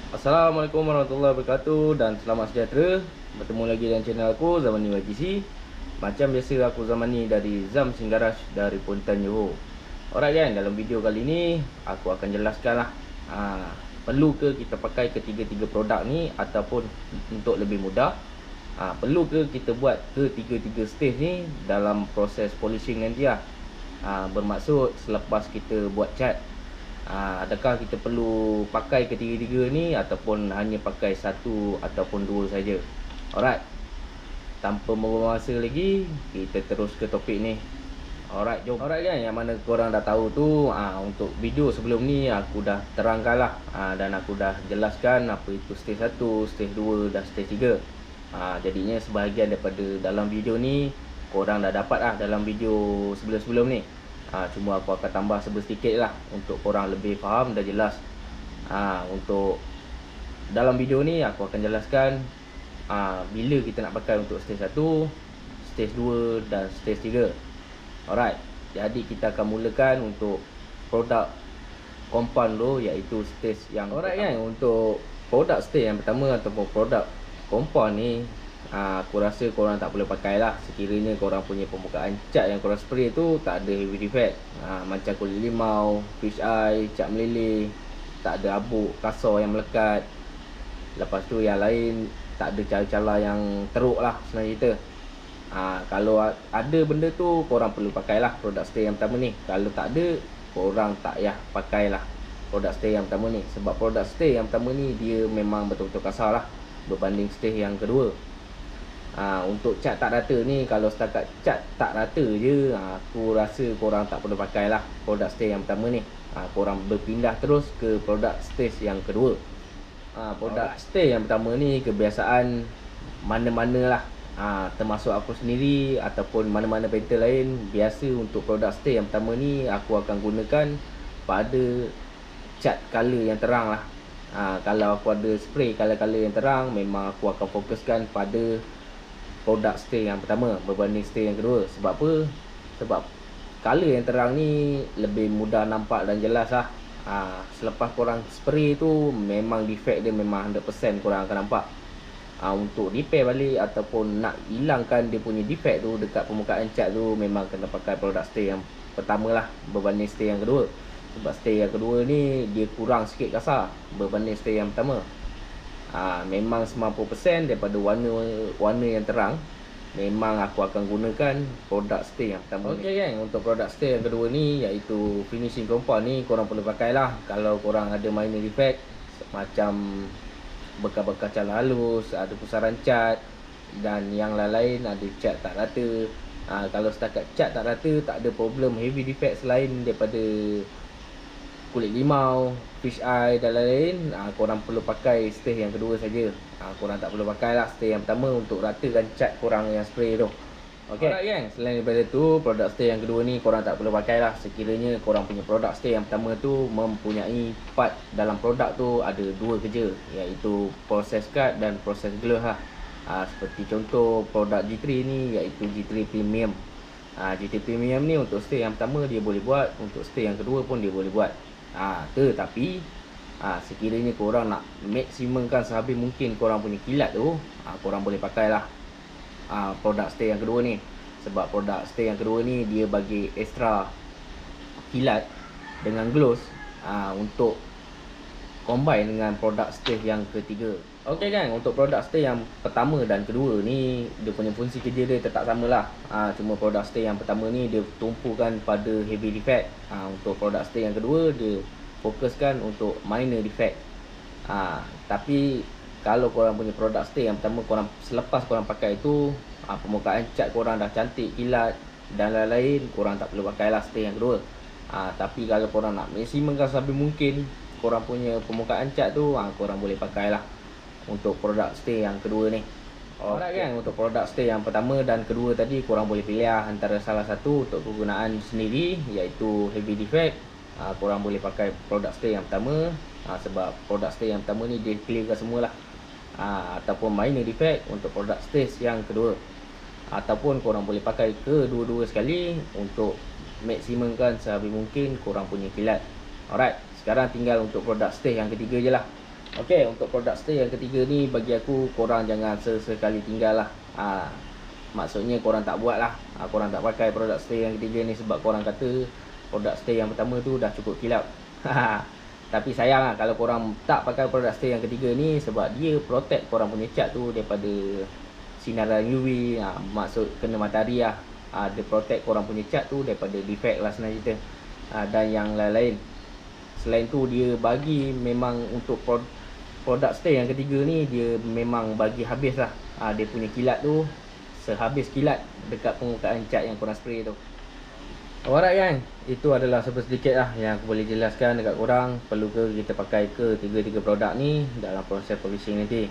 Assalamualaikum warahmatullahi wabarakatuh dan selamat sejahtera. Bertemu lagi dengan channel aku Zamani YGC. Macam biasa aku Zamani dari Zam Singgaraj dari Pontian Johor. Alright kan, dalam video kali ni aku akan jelaskan lah perlu ke kita pakai ketiga-tiga produk ni ataupun untuk lebih mudah perlu ke kita buat ketiga-tiga stage ni dalam proses polishing nanti lah. Bermaksud selepas kita buat cat, adakah kita perlu pakai ketiga-tiga ni ataupun hanya pakai satu ataupun dua saja. Alright, tanpa membuang masa lagi, kita terus ke topik ni. Alright, jom. Alright kan, yang mana korang dah tahu tu, untuk video sebelum ni aku dah terangkan lah, dan aku dah jelaskan apa itu stage 1, stage 2 dan stage 3. Jadinya sebahagian daripada dalam video ni korang dah dapat lah dalam video sebelum-sebelum ni. Cuma aku akan tambah sedikit lah untuk korang lebih faham dan jelas. Untuk dalam video ni aku akan jelaskan bila kita nak pakai untuk stage 1, stage 2 dan stage 3. Alright, jadi kita akan mulakan untuk produk compound dulu, iaitu stage yang alright kan. Untuk produk stage yang pertama ataupun produk compound ni, aku rasa korang tak boleh pakai lah sekiranya korang punya permukaan cat yang korang spray tu tak ada heavy defect. Macam kulit limau, fish eye, cat meleleh, tak ada abuk kasar yang melekat. Lepas tu yang lain tak ada cala-cala yang teruk lah senang cerita. Kalau ada benda tu korang perlu pakailah produk stay yang pertama ni. Kalau tak ada, korang tak payah pakailah produk stay yang pertama ni. Sebab produk stay yang pertama ni dia memang betul-betul kasar lah berbanding stay yang kedua. Untuk cat tak rata ni, kalau setakat cat tak rata je, aku rasa korang tak perlu pakailah produk stay yang pertama ni. Korang berpindah terus ke produk stage yang kedua. Produk stay yang pertama ni kebiasaan mana-mana lah, termasuk aku sendiri ataupun mana-mana painter lain, biasa untuk produk stay yang pertama ni aku akan gunakan pada cat color yang terang lah. Kalau aku ada spray color-color yang terang, memang aku akan fokuskan pada produk stay yang pertama berbanding stay yang kedua. Sebab apa? Sebab color yang terang ni lebih mudah nampak dan jelas lah. Selepas korang spray tu, memang defect dia memang 100% korang akan nampak. Untuk repair balik ataupun nak hilangkan dia punya defect tu dekat permukaan cat tu, memang kena pakai produk stay yang pertama lah berbanding stay yang kedua. Sebab stay yang kedua ni dia kurang sikit kasar berbanding stay yang pertama. Memang 90% daripada warna yang terang memang aku akan gunakan produk stay yang pertama. Okey kan, untuk produk stay yang kedua ni, iaitu finishing compound ni, korang perlu pakailah kalau korang ada minor defect macam bekas-bekas cala halus, ada pusaran cat dan yang lain-lain, ada cat tak rata. Kalau setakat cat tak rata, tak ada problem heavy defect selain daripada kulit limau, fish eye dan lain-lain, korang perlu pakai stage yang kedua saja. Korang tak perlu pakailah stage yang pertama untuk ratakan cat korang yang spray tu. Okey. Alright gang, selain daripada tu, produk stay yang kedua ni korang tak perlu pakailah sekiranya korang punya produk stay yang pertama tu mempunyai part dalam produk tu ada dua kerja, iaitu process cut dan process glue lah. Seperti contoh produk G3 ni, iaitu G3 Premium. G3 Premium ni untuk stay yang pertama dia boleh buat, untuk stay yang kedua pun dia boleh buat. Tetapi sekiranya korang nak maksimumkan sehabis mungkin korang punya kilat tu, korang boleh pakailah produk stay yang kedua ni. Sebab produk stay yang kedua ni dia bagi extra kilat dengan gloss untuk combine dengan produk stay yang ketiga. Okey kan, untuk produk stay yang pertama dan kedua ni, dia punya fungsi kerja dia tetap sama lah. Cuma produk stay yang pertama ni dia tumpukan pada heavy defect. Untuk produk stay yang kedua dia fokuskan untuk minor defect. Tapi kalau korang punya produk stay yang pertama, korang selepas korang pakai tu, permukaan cat korang dah cantik, kilat dan lain-lain, korang tak perlu pakailah stay yang kedua. Tapi kalau korang nak maksimumkan sampai mungkin korang punya permukaan cat tu, korang boleh pakailah untuk produk stay yang kedua ni. Alright kan, untuk produk stay yang pertama dan kedua tadi, korang boleh pilih antara salah satu untuk kegunaan sendiri, iaitu heavy defect. Korang boleh pakai produk stay yang pertama, sebab produk stay yang pertama ni dia clearkan semualah. Ataupun minor defect untuk produk stage yang kedua. Ataupun korang boleh pakai kedua-dua sekali untuk maksimumkan sehabis mungkin korang punya kilat. Alright, sekarang tinggal untuk produk stage yang ketiga je lah. Okey, untuk produk stay yang ketiga ni bagi aku korang jangan sesekali tinggal lah. Maksudnya korang tak buat lah. Korang tak pakai produk stay yang ketiga ni sebab korang kata produk stay yang pertama tu dah cukup kilap. Tapi sayang lah kalau korang tak pakai produk stay yang ketiga ni sebab dia protect korang punya cat tu daripada sinaran UV. Maksud kena matahari lah. Dia protect korang punya cat tu daripada defect lah senang cerita. Dan yang lain-lain. Selain tu dia bagi memang untuk produk stay yang ketiga ni dia memang bagi habis lah. Dia punya kilat tu sehabis kilat dekat permukaan cat yang korang spray tu. Alright kan, itu adalah sedikit lah yang aku boleh jelaskan dekat korang. Perlu ke kita pakai ke tiga-tiga produk ni dalam proses polishing nanti.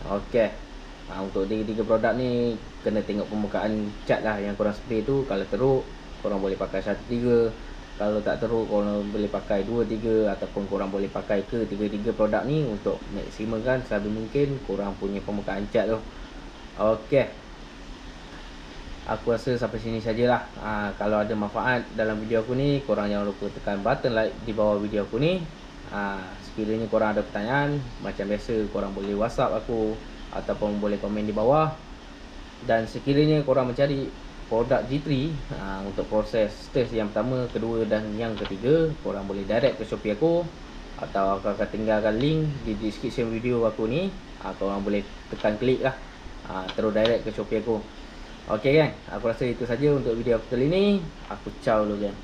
Okey. Untuk tiga-tiga produk ni kena tengok permukaan cat lah yang korang spray tu. Kalau teruk korang boleh pakai 1-3. Kalau tak teruk korang boleh pakai 2-3. Ataupun korang boleh pakai ke tiga-tiga produk ni untuk maksimalkan selagi mungkin korang punya permukaan cat tu. Okey, aku rasa sampai sini sajalah. Kalau ada manfaat dalam video aku ni, korang jangan lupa tekan button like di bawah video aku ni. Sekiranya korang ada pertanyaan, macam biasa korang boleh WhatsApp aku ataupun boleh komen di bawah. Dan sekiranya korang mencari produk G3 untuk proses test yang pertama, kedua dan yang ketiga, korang boleh direct ke Shopee aku atau aku akan tinggalkan link di description video aku ni. Korang boleh tekan klik lah, terus direct ke Shopee aku. Okey kan, aku rasa itu saja untuk video aku kali ni. Aku ciao dulu kan.